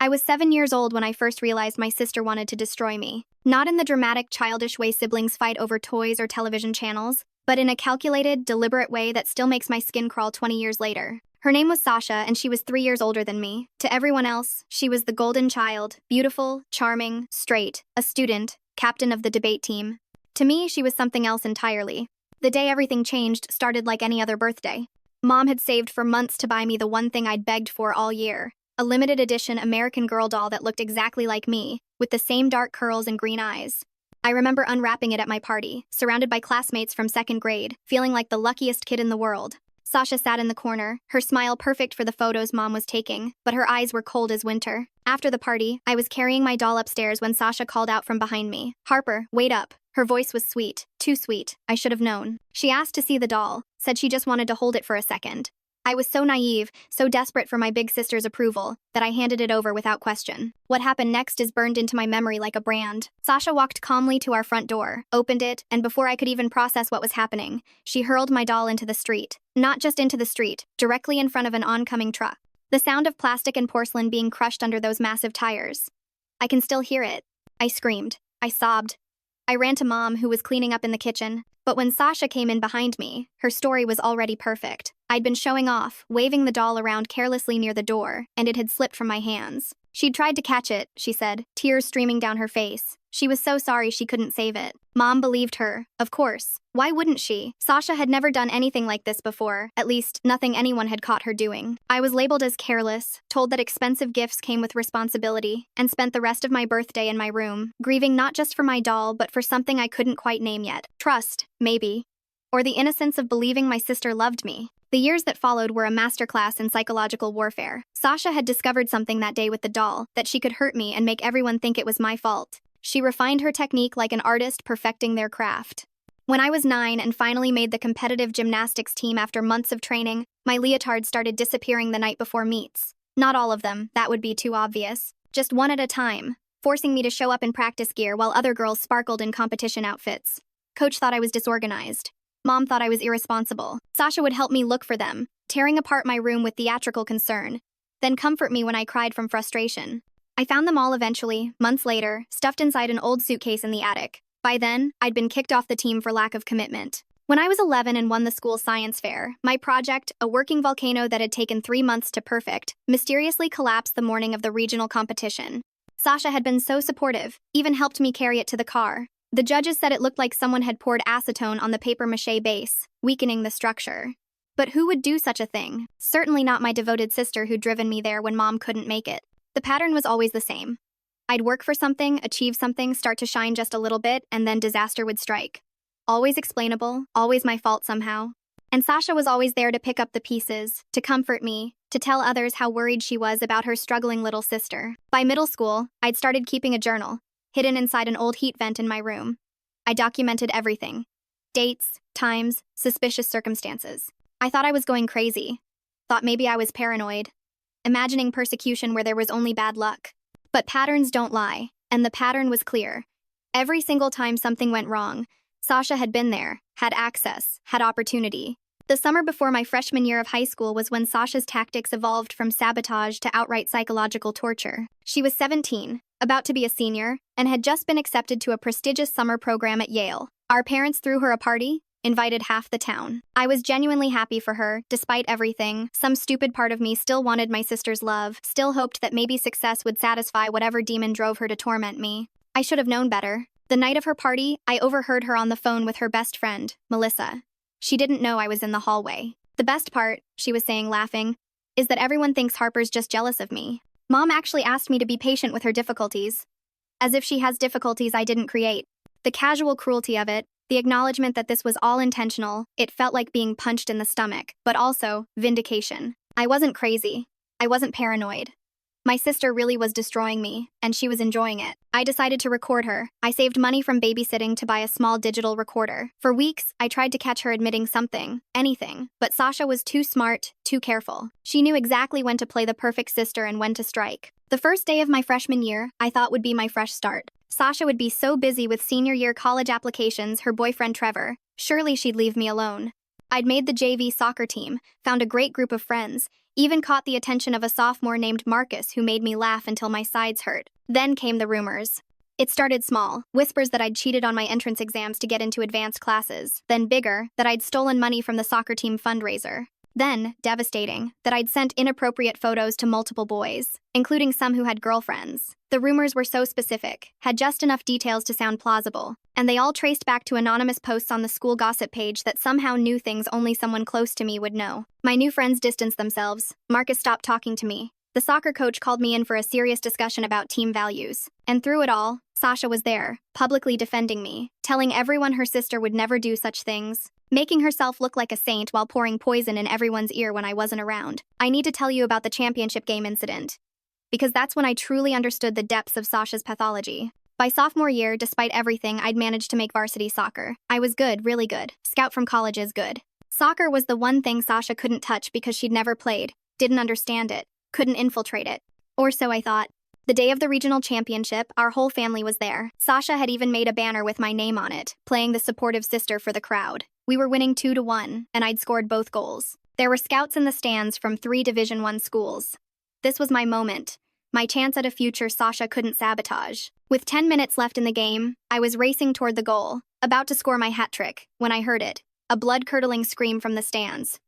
I was 7 years old when I first realized my sister wanted to destroy me. Not in the dramatic, childish way siblings fight over toys or television channels, but in a calculated, deliberate way that still makes my skin crawl 20 years later. Her name was Sasha, and she was 3 years older than me. To everyone else, she was the golden child, beautiful, charming, straight, a student, captain of the debate team. To me, she was something else entirely. The day everything changed started like any other birthday. Mom had saved for months to buy me the one thing I'd begged for all year. A limited edition American Girl doll that looked exactly like me, with the same dark curls and green eyes. I remember unwrapping it at my party, surrounded by classmates from 2nd grade, feeling like the luckiest kid in the world. Sasha sat in the corner, her smile perfect for the photos Mom was taking, but her eyes were cold as winter. After the party, I was carrying my doll upstairs when Sasha called out from behind me. "Harper, wait up." Her voice was sweet, too sweet, I should have known. She asked to see the doll, said she just wanted to hold it for a second. I was so naive, so desperate for my big sister's approval, that I handed it over without question. What happened next is burned into my memory like a brand. Sasha walked calmly to our front door, opened it, and before I could even process what was happening, she hurled my doll into the street. Not just into the street, directly in front of an oncoming truck. The sound of plastic and porcelain being crushed under those massive tires. I can still hear it. I screamed. I sobbed. I ran to Mom, who was cleaning up in the kitchen. But when Sasha came in behind me, her story was already perfect. I'd been showing off, waving the doll around carelessly near the door, and it had slipped from my hands. She'd tried to catch it, she said, tears streaming down her face. She was so sorry she couldn't save it. Mom believed her, of course. Why wouldn't she? Sasha had never done anything like this before, at least nothing anyone had caught her doing. I was labeled as careless, told that expensive gifts came with responsibility, and spent the rest of my birthday in my room, grieving not just for my doll but for something I couldn't quite name yet. Trust, maybe. Or the innocence of believing my sister loved me. The years that followed were a masterclass in psychological warfare. Sasha had discovered something that day with the doll, that she could hurt me and make everyone think it was my fault. She refined her technique like an artist perfecting their craft. When I was 9 and finally made the competitive gymnastics team after months of training, my leotards started disappearing the night before meets. Not all of them, that would be too obvious. Just one at a time, forcing me to show up in practice gear while other girls sparkled in competition outfits. Coach thought I was disorganized. Mom thought I was irresponsible. Sasha would help me look for them, tearing apart my room with theatrical concern, then comfort me when I cried from frustration. I found them all eventually, months later, stuffed inside an old suitcase in the attic. By then, I'd been kicked off the team for lack of commitment. When I was 11 and won the school science fair, my project, a working volcano that had taken 3 months to perfect, mysteriously collapsed the morning of the regional competition. Sasha had been so supportive, even helped me carry it to the car. The judges said it looked like someone had poured acetone on the papier-mâché base, weakening the structure. But who would do such a thing? Certainly not my devoted sister who'd driven me there when Mom couldn't make it. The pattern was always the same. I'd work for something, achieve something, start to shine just a little bit, and then disaster would strike. Always explainable, always my fault somehow. And Sasha was always there to pick up the pieces, to comfort me, to tell others how worried she was about her struggling little sister. By middle school, I'd started keeping a journal, hidden inside an old heat vent in my room. I documented everything. Dates, times, suspicious circumstances. I thought I was going crazy. Thought maybe I was paranoid. Imagining persecution where there was only bad luck. But patterns don't lie, and the pattern was clear. Every single time something went wrong, Sasha had been there, had access, had opportunity. The summer before my freshman year of high school was when Sasha's tactics evolved from sabotage to outright psychological torture. She was 17, about to be a senior, and had just been accepted to a prestigious summer program at Yale. Our parents threw her a party, invited half the town. I was genuinely happy for her, despite everything. Some stupid part of me still wanted my sister's love, still hoped that maybe success would satisfy whatever demon drove her to torment me. I should have known better. The night of her party, I overheard her on the phone with her best friend, Melissa. She didn't know I was in the hallway. "The best part," she was saying, laughing, "is that everyone thinks Harper's just jealous of me. Mom actually asked me to be patient with her difficulties. As if she has difficulties I didn't create." The casual cruelty of it, the acknowledgement that this was all intentional, it felt like being punched in the stomach, but also vindication. I wasn't crazy. I wasn't paranoid. My sister really was destroying me, and she was enjoying it. I decided to record her. I saved money from babysitting to buy a small digital recorder. For weeks, I tried to catch her admitting something, anything, but Sasha was too smart, too careful. She knew exactly when to play the perfect sister and when to strike. The first day of my freshman year, I thought would be my fresh start. Sasha would be so busy with senior year college applications, her boyfriend Trevor. Surely she'd leave me alone. I'd made the JV soccer team, found a great group of friends, Even caught the attention of a sophomore named Marcus who made me laugh until my sides hurt. Then came the rumors. It started small, whispers that I'd cheated on my entrance exams to get into advanced classes. Then bigger, that I'd stolen money from the soccer team fundraiser. Then, devastating, that I'd sent inappropriate photos to multiple boys, including some who had girlfriends. The rumors were so specific, had just enough details to sound plausible, and they all traced back to anonymous posts on the school gossip page that somehow knew things only someone close to me would know. My new friends distanced themselves. Marcus stopped talking to me. The soccer coach called me in for a serious discussion about team values. And through it all, Sasha was there, publicly defending me, telling everyone her sister would never do such things, making herself look like a saint while pouring poison in everyone's ear when I wasn't around. I need to tell you about the championship game incident, because that's when I truly understood the depths of Sasha's pathology. By sophomore year, despite everything, I'd managed to make varsity soccer. I was good, really good. Scout from college is good. Soccer was the one thing Sasha couldn't touch because she'd never played, didn't understand it, couldn't infiltrate it. Or so I thought. The day of the regional championship, our whole family was there. Sasha had even made a banner with my name on it, playing the supportive sister for the crowd. We were winning 2-1, and I'd scored both goals. There were scouts in the stands from 3 Division I schools. This was my moment, my chance at a future Sasha couldn't sabotage. With 10 minutes left in the game, I was racing toward the goal, about to score my hat trick, when I heard it, a blood-curdling scream from the stands.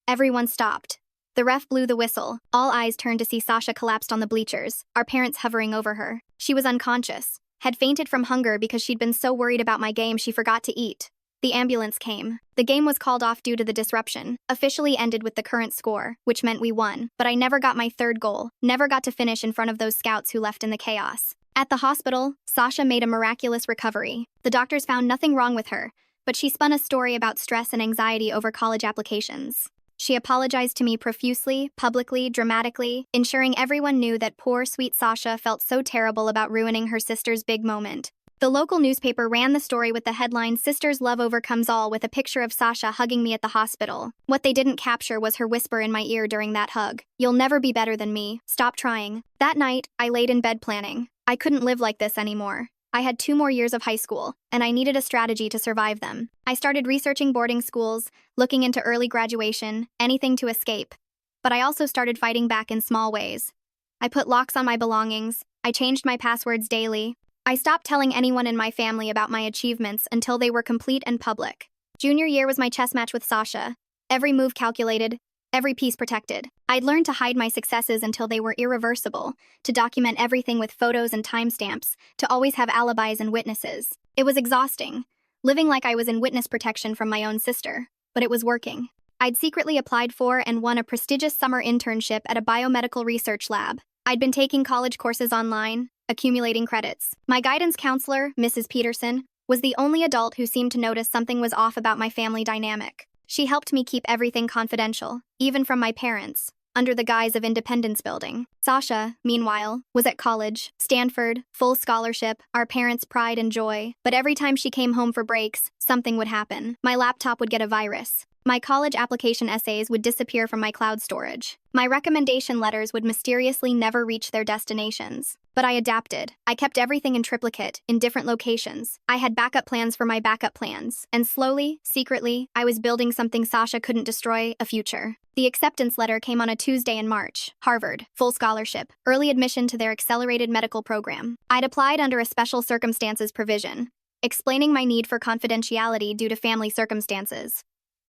Everyone stopped. The ref blew the whistle. All eyes turned to see Sasha collapsed on the bleachers, our parents hovering over her. She was unconscious, had fainted from hunger because she'd been so worried about my game she forgot to eat. The ambulance came. The game was called off due to the disruption, officially ended with the current score, which meant we won. But I never got my third goal, never got to finish in front of those scouts who left in the chaos. At the hospital, Sasha made a miraculous recovery. The doctors found nothing wrong with her, but she spun a story about stress and anxiety over college applications. She apologized to me profusely, publicly, dramatically, ensuring everyone knew that poor, sweet Sasha felt so terrible about ruining her sister's big moment. The local newspaper ran the story with the headline, "Sisters Love Overcomes All," with a picture of Sasha hugging me at the hospital. What they didn't capture was her whisper in my ear during that hug. "You'll never be better than me. Stop trying." That night, I laid in bed planning. I couldn't live like this anymore. I had 2 more years of high school, and I needed a strategy to survive them. I started researching boarding schools, looking into early graduation, anything to escape. But I also started fighting back in small ways. I put locks on my belongings. I changed my passwords daily. I stopped telling anyone in my family about my achievements until they were complete and public. Junior year was my chess match with Sasha. Every move calculated, every piece protected. I'd learned to hide my successes until they were irreversible, to document everything with photos and timestamps, to always have alibis and witnesses. It was exhausting, living like I was in witness protection from my own sister, but it was working. I'd secretly applied for and won a prestigious summer internship at a biomedical research lab. I'd been taking college courses online, accumulating credits. My guidance counselor, Mrs. Peterson, was the only adult who seemed to notice something was off about my family dynamic. She helped me keep everything confidential, even from my parents, under the guise of independence building. Sasha, meanwhile, was at college, Stanford, full scholarship, our parents' pride and joy. But every time she came home for breaks, something would happen. My laptop would get a virus. My college application essays would disappear from my cloud storage. My recommendation letters would mysteriously never reach their destinations. But I adapted. I kept everything in triplicate, in different locations. I had backup plans for my backup plans. And slowly, secretly, I was building something Sasha couldn't destroy, a future. The acceptance letter came on a Tuesday in March. Harvard, full scholarship, early admission to their accelerated medical program. I'd applied under a special circumstances provision, explaining my need for confidentiality due to family circumstances.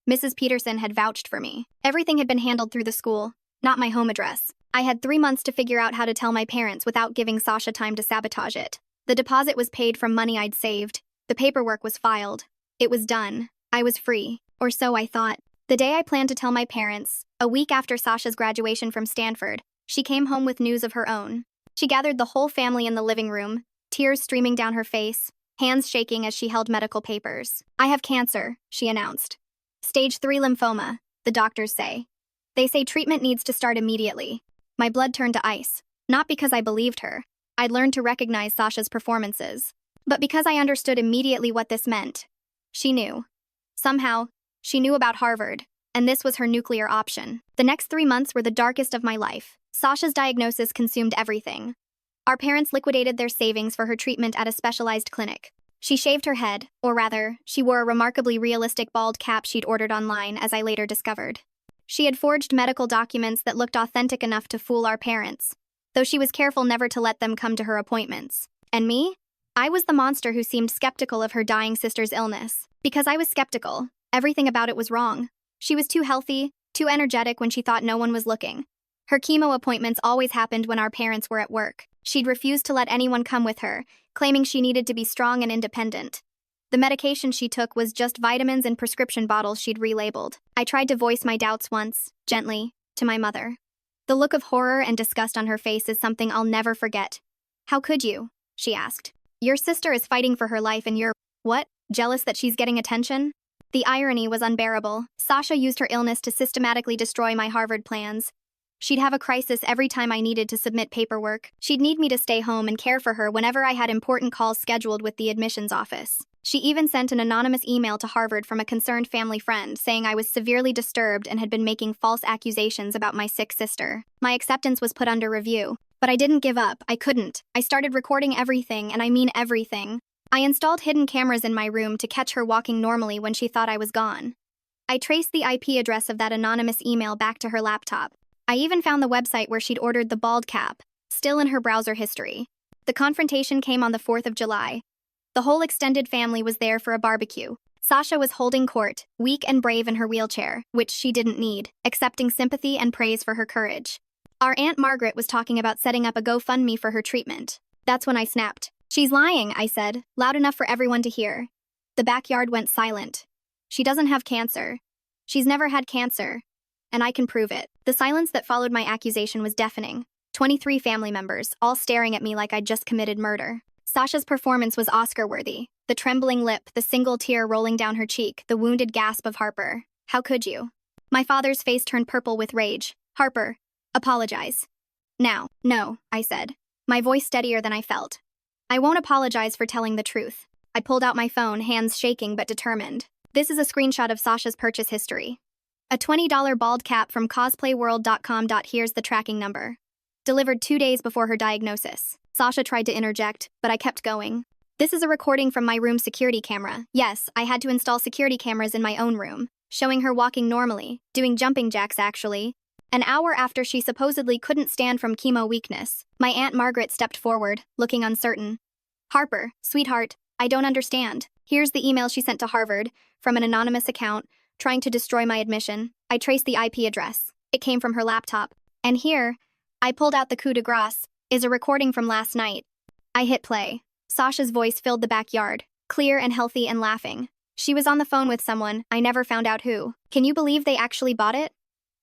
Mrs. Peterson had vouched for me. Everything had been handled through the school, not my home address. I had 3 months to figure out how to tell my parents without giving Sasha time to sabotage it. The deposit was paid from money I'd saved. The paperwork was filed. It was done. I was free. Or so I thought. The day I planned to tell my parents, a week after Sasha's graduation from Stanford, she came home with news of her own. She gathered the whole family in the living room, tears streaming down her face, hands shaking as she held medical papers. "I have cancer," she announced. "Stage 3 lymphoma, the doctors say. They say treatment needs to start immediately." My blood turned to ice, not because I believed her. I'd learned to recognize Sasha's performances, but because I understood immediately what this meant. She knew. Somehow, she knew about Harvard, and this was her nuclear option. The next 3 months were the darkest of my life. Sasha's diagnosis consumed everything. Our parents liquidated their savings for her treatment at a specialized clinic. She shaved her head, or rather, she wore a remarkably realistic bald cap she'd ordered online, as I later discovered. She had forged medical documents that looked authentic enough to fool our parents, though she was careful never to let them come to her appointments. And me? I was the monster who seemed skeptical of her dying sister's illness. Because I was skeptical, everything about it was wrong. She was too healthy, too energetic when she thought no one was looking. Her chemo appointments always happened when our parents were at work. She'd refused to let anyone come with her, claiming she needed to be strong and independent. The medication she took was just vitamins and prescription bottles she'd relabeled. I tried to voice my doubts once, gently, to my mother. The look of horror and disgust on her face is something I'll never forget. "How could you?" she asked. "Your sister is fighting for her life and you're, what, jealous that she's getting attention?" The irony was unbearable. Sasha used her illness to systematically destroy my Harvard plans. She'd have a crisis every time I needed to submit paperwork. She'd need me to stay home and care for her whenever I had important calls scheduled with the admissions office. She even sent an anonymous email to Harvard from a concerned family friend saying I was severely disturbed and had been making false accusations about my sick sister. My acceptance was put under review, but I didn't give up. I couldn't. I started recording everything, and I mean everything. I installed hidden cameras in my room to catch her walking normally when she thought I was gone. I traced the IP address of that anonymous email back to her laptop. I even found the website where she'd ordered the bald cap, still in her browser history. The confrontation came on the 4th of July. The whole extended family was there for a barbecue. Sasha was holding court, weak and brave in her wheelchair, which she didn't need, accepting sympathy and praise for her courage. Our Aunt Margaret was talking about setting up a GoFundMe for her treatment. That's when I snapped. "She's lying," I said, loud enough for everyone to hear. The backyard went silent. "She doesn't have cancer. She's never had cancer. And I can prove it." The silence that followed my accusation was deafening. 23 family members, all staring at me like I'd just committed murder. Sasha's performance was Oscar-worthy. The trembling lip, the single tear rolling down her cheek, the wounded gasp of Harper. "How could you?" My father's face turned purple with rage. "Harper, apologize." "Now." "No," I said, my voice steadier than I felt. "I won't apologize for telling the truth." I pulled out my phone, hands shaking but determined. This is a screenshot of Sasha's purchase history. A $20 bald cap from cosplayworld.com. Here's the tracking number. Delivered 2 days before her diagnosis. Sasha tried to interject, but I kept going. This is a recording from my room's security camera. Yes, I had to install security cameras in my own room, showing her walking normally, doing jumping jacks actually. An hour after she supposedly couldn't stand from chemo weakness, my Aunt Margaret stepped forward, looking uncertain. "Harper, sweetheart, I don't understand." Here's the email she sent to Harvard, from an anonymous account, trying to destroy my admission. I traced the IP address. It came from her laptop. And here, I pulled out the coup de grace, is a recording from last night. I hit play. Sasha's voice filled the backyard, clear and healthy and laughing. She was on the phone with someone, I never found out who. Can you believe they actually bought it?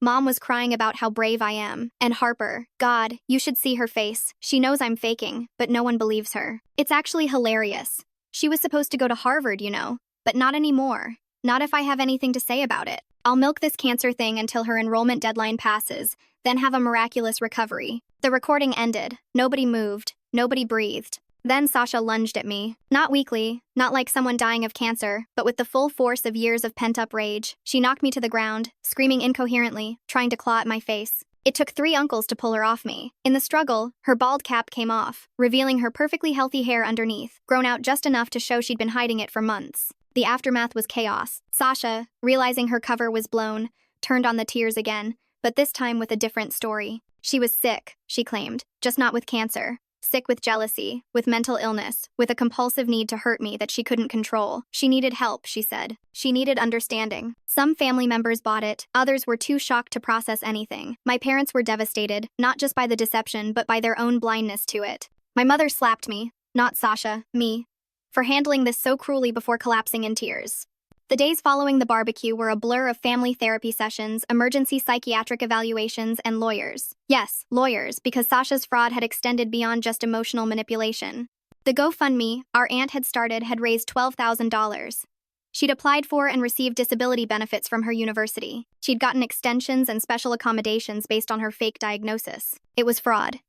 Mom was crying about how brave I am. And Harper, God, you should see her face. She knows I'm faking, but no one believes her. It's actually hilarious. She was supposed to go to Harvard, you know, but not anymore. Not if I have anything to say about it. I'll milk this cancer thing until her enrollment deadline passes, then have a miraculous recovery. The recording ended. Nobody moved. Nobody breathed. Then Sasha lunged at me. Not weakly, not like someone dying of cancer, but with the full force of years of pent-up rage. She knocked me to the ground, screaming incoherently, trying to claw at my face. It took 3 uncles to pull her off me. In the struggle, her bald cap came off, revealing her perfectly healthy hair underneath, grown out just enough to show she'd been hiding it for months. The aftermath was chaos. Sasha, realizing her cover was blown, turned on the tears again, but this time with a different story. She was sick, she claimed, just not with cancer. Sick with jealousy, with mental illness, with a compulsive need to hurt me that she couldn't control. She needed help, she said. She needed understanding. Some family members bought it, others were too shocked to process anything. My parents were devastated, not just by the deception, but by their own blindness to it. My mother slapped me, not Sasha, me, for handling this so cruelly before collapsing in tears. The days following the barbecue were a blur of family therapy sessions, emergency psychiatric evaluations, and lawyers. Yes, lawyers, because Sasha's fraud had extended beyond just emotional manipulation. The GoFundMe our aunt had started had raised $12,000. She'd applied for and received disability benefits from her university. She'd gotten extensions and special accommodations based on her fake diagnosis. It was fraud.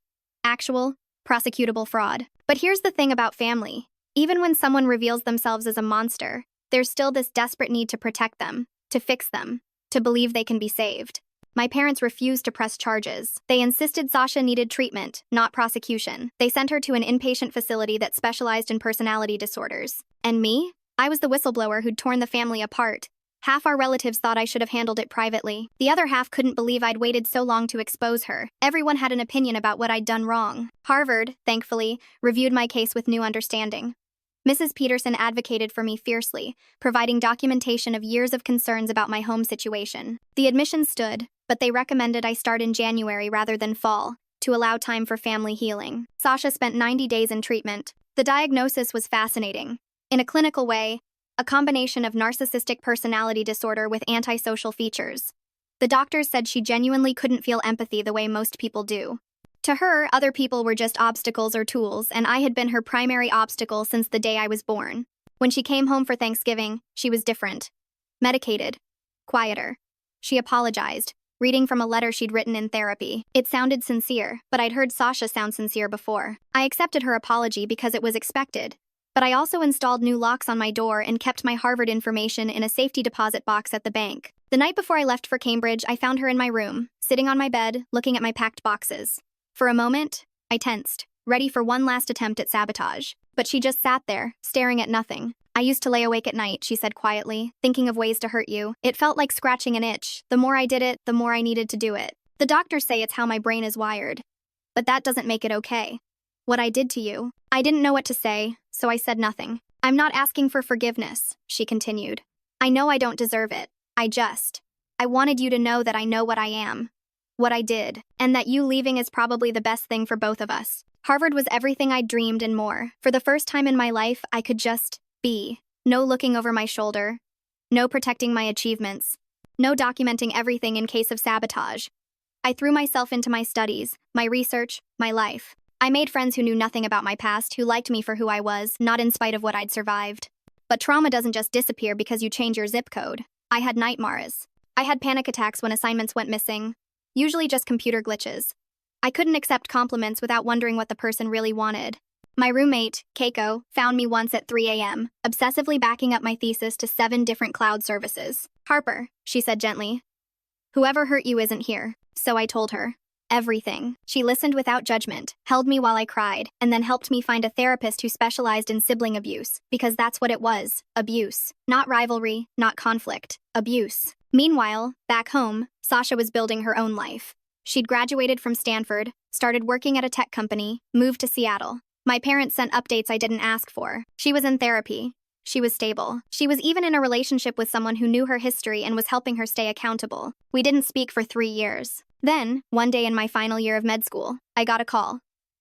Actual, prosecutable fraud. But here's the thing about family. Even when someone reveals themselves as a monster, there's still this desperate need to protect them, to fix them, to believe they can be saved. My parents refused to press charges. They insisted Sasha needed treatment, not prosecution. They sent her to an inpatient facility that specialized in personality disorders. And me? I was the whistleblower who'd torn the family apart, Half our relatives thought I should have handled it privately. The other half couldn't believe I'd waited so long to expose her. Everyone had an opinion about what I'd done wrong. Harvard, thankfully, reviewed my case with new understanding. Mrs. Peterson advocated for me fiercely, providing documentation of years of concerns about my home situation. The admission stood, but they recommended I start in January rather than fall, to allow time for family healing. Sasha spent 90 days in treatment. The diagnosis was fascinating. In a clinical way, a combination of narcissistic personality disorder with antisocial features. The doctors said she genuinely couldn't feel empathy the way most people do. To her, other people were just obstacles or tools, and I had been her primary obstacle since the day I was born. When she came home for Thanksgiving, she was different. Medicated. Quieter. She apologized, reading from a letter she'd written in therapy. It sounded sincere, but I'd heard Sasha sound sincere before. I accepted her apology because it was expected. But I also installed new locks on my door and kept my Harvard information in a safety deposit box at the bank. The night before I left for Cambridge, I found her in my room, sitting on my bed, looking at my packed boxes. For a moment, I tensed, ready for one last attempt at sabotage. But she just sat there, staring at nothing. "I used to lay awake at night," she said quietly, "thinking of ways to hurt you. It felt like scratching an itch. The more I did it, the more I needed to do it. The doctors say it's how my brain is wired. But that doesn't make it okay. What I did to you." I didn't know what to say, so I said nothing. "I'm not asking for forgiveness," she continued. "I know I don't deserve it. I wanted you to know that I know what I am, what I did, and that you leaving is probably the best thing for both of us." Harvard was everything I'd dreamed and more. For the first time in my life, I could just be. No looking over my shoulder. No protecting my achievements. No documenting everything in case of sabotage. I threw myself into my studies, my research, my life. I made friends who knew nothing about my past, who liked me for who I was, not in spite of what I'd survived. But trauma doesn't just disappear because you change your zip code. I had nightmares. I had panic attacks when assignments went missing. Usually just computer glitches. I couldn't accept compliments without wondering what the person really wanted. My roommate, Keiko, found me once at 3 a.m., obsessively backing up my thesis to 7 different cloud services. "Harper," she said gently, "whoever hurt you isn't here." So I told her. Everything. She listened without judgment, held me while I cried, and then helped me find a therapist who specialized in sibling abuse, because that's what it was, abuse. Not rivalry, not conflict, abuse. Meanwhile, back home, Sasha was building her own life. She'd graduated from Stanford, started working at a tech company, moved to Seattle. My parents sent updates I didn't ask for. She was in therapy. She was stable. She was even in a relationship with someone who knew her history and was helping her stay accountable. We didn't speak for 3 years. Then, one day in my final year of med school, I got a call.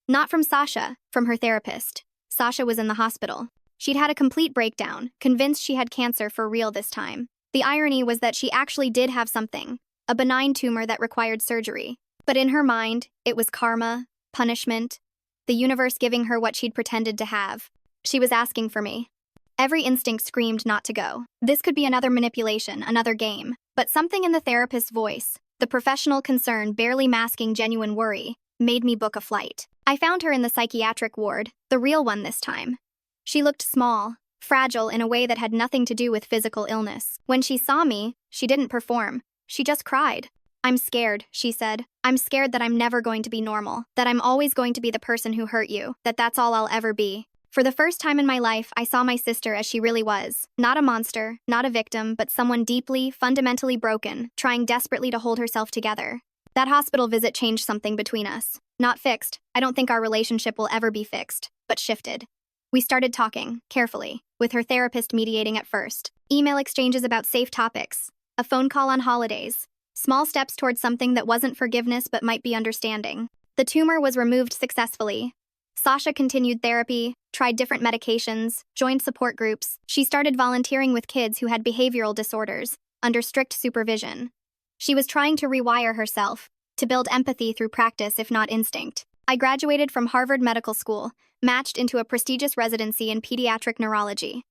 Not from Sasha, from her therapist. Sasha was in the hospital. She'd had a complete breakdown, convinced she had cancer for real this time. The irony was that she actually did have something, a benign tumor that required surgery. But in her mind, it was karma, punishment, the universe giving her what she'd pretended to have. She was asking for me. Every instinct screamed not to go. This could be another manipulation, another game. But something in the therapist's voice, the professional concern barely masking genuine worry, made me book a flight. I found her in the psychiatric ward, the real one this time. She looked small, fragile in a way that had nothing to do with physical illness. When she saw me, she didn't perform. She just cried. "I'm scared," she said. "I'm scared that I'm never going to be normal, that I'm always going to be the person who hurt you, that that's all I'll ever be." For the first time in my life, I saw my sister as she really was. Not a monster, not a victim, but someone deeply, fundamentally broken, trying desperately to hold herself together. That hospital visit changed something between us. Not fixed. I don't think our relationship will ever be fixed, but shifted. We started talking, carefully, with her therapist mediating at first. Email exchanges about safe topics. A phone call on holidays. Small steps towards something that wasn't forgiveness but might be understanding. The tumor was removed successfully. Sasha continued therapy, tried different medications, joined support groups. She started volunteering with kids who had behavioral disorders, under strict supervision. She was trying to rewire herself, to build empathy through practice if not instinct. I graduated from Harvard Medical School, matched into a prestigious residency in pediatric neurology.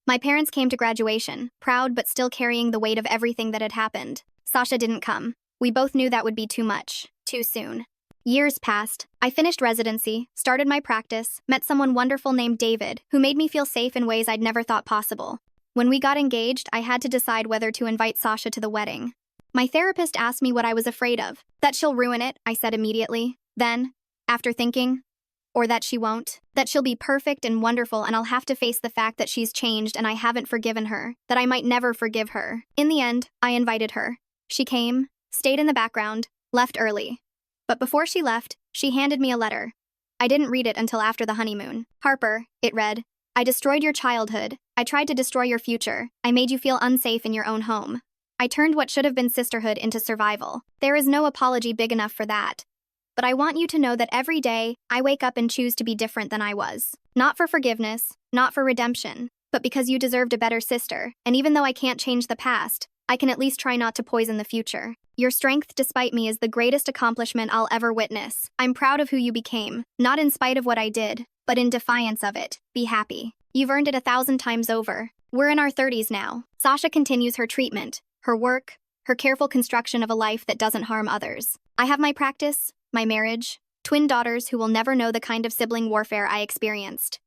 My parents came to graduation, proud but still carrying the weight of everything that had happened. Sasha didn't come. We both knew that would be too much, too soon. Years passed. I finished residency, started my practice, met someone wonderful named David, who made me feel safe in ways I'd never thought possible. When we got engaged, I had to decide whether to invite Sasha to the wedding. My therapist asked me what I was afraid of. That she'll ruin it, I said immediately. Then, after thinking, Or that she won't. That she'll be perfect and wonderful and I'll have to face the fact that she's changed and I haven't forgiven her, that I might never forgive her. In the end, I invited her. She came, stayed in the background, left early. But before she left, she handed me a letter. I didn't read it until after the honeymoon. Harper, it read, I destroyed your childhood. I tried to destroy your future. I made you feel unsafe in your own home. I turned what should have been sisterhood into survival. There is no apology big enough for that. But I want you to know that every day, I wake up and choose to be different than I was. Not for forgiveness, not for redemption, but because you deserved a better sister, and even though I can't change the past, I can at least try not to poison the future. Your strength despite me is the greatest accomplishment I'll ever witness. I'm proud of who you became, not in spite of what I did, but in defiance of it. Be happy. You've earned it 1,000 times over. We're in our 30s now. Sasha continues her treatment, her work, her careful construction of a life that doesn't harm others. I have my practice, my marriage, twin daughters who will never know the kind of sibling warfare I experienced.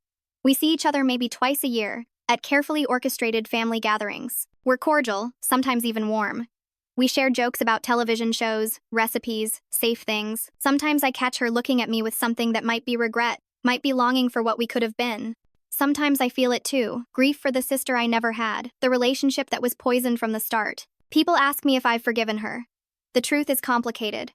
We see each other maybe twice a year, at carefully orchestrated family gatherings. We're cordial, sometimes even warm. We share jokes about television shows, recipes, safe things. Sometimes I catch her looking at me with something that might be regret, might be longing for what we could have been. Sometimes I feel it too, grief for the sister I never had, the relationship that was poisoned from the start. People ask me if I've forgiven her. The truth is complicated.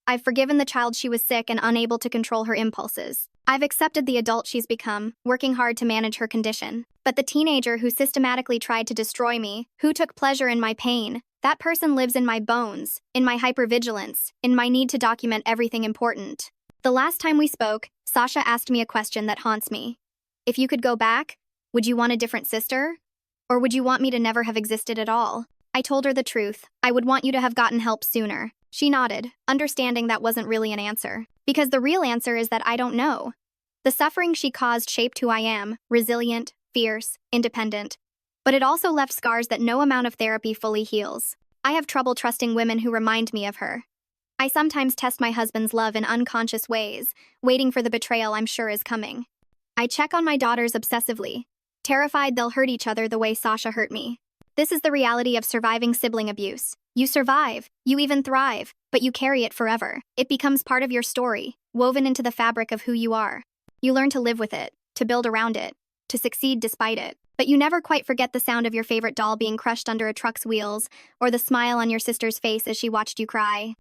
I've forgiven the child she was sick and unable to control her impulses. I've accepted the adult she's become, working hard to manage her condition. But the teenager who systematically tried to destroy me, who took pleasure in my pain, that person lives in my bones, in my hypervigilance, in my need to document everything important. The last time we spoke, Sasha asked me a question that haunts me. If you could go back, would you want a different sister? Or would you want me to never have existed at all? I told her the truth. I would want you to have gotten help sooner. She nodded, understanding that wasn't really an answer. Because the real answer is that I don't know. The suffering she caused shaped who I am, resilient, fierce, independent. But it also left scars that no amount of therapy fully heals. I have trouble trusting women who remind me of her. I sometimes test my husband's love in unconscious ways, waiting for the betrayal I'm sure is coming. I check on my daughters obsessively, terrified they'll hurt each other the way Sasha hurt me. This is the reality of surviving sibling abuse. You survive, you even thrive, but you carry it forever. It becomes part of your story, woven into the fabric of who you are. You learn to live with it, to build around it, to succeed despite it. But you never quite forget the sound of your favorite doll being crushed under a truck's wheels, or the smile on your sister's face as she watched you cry.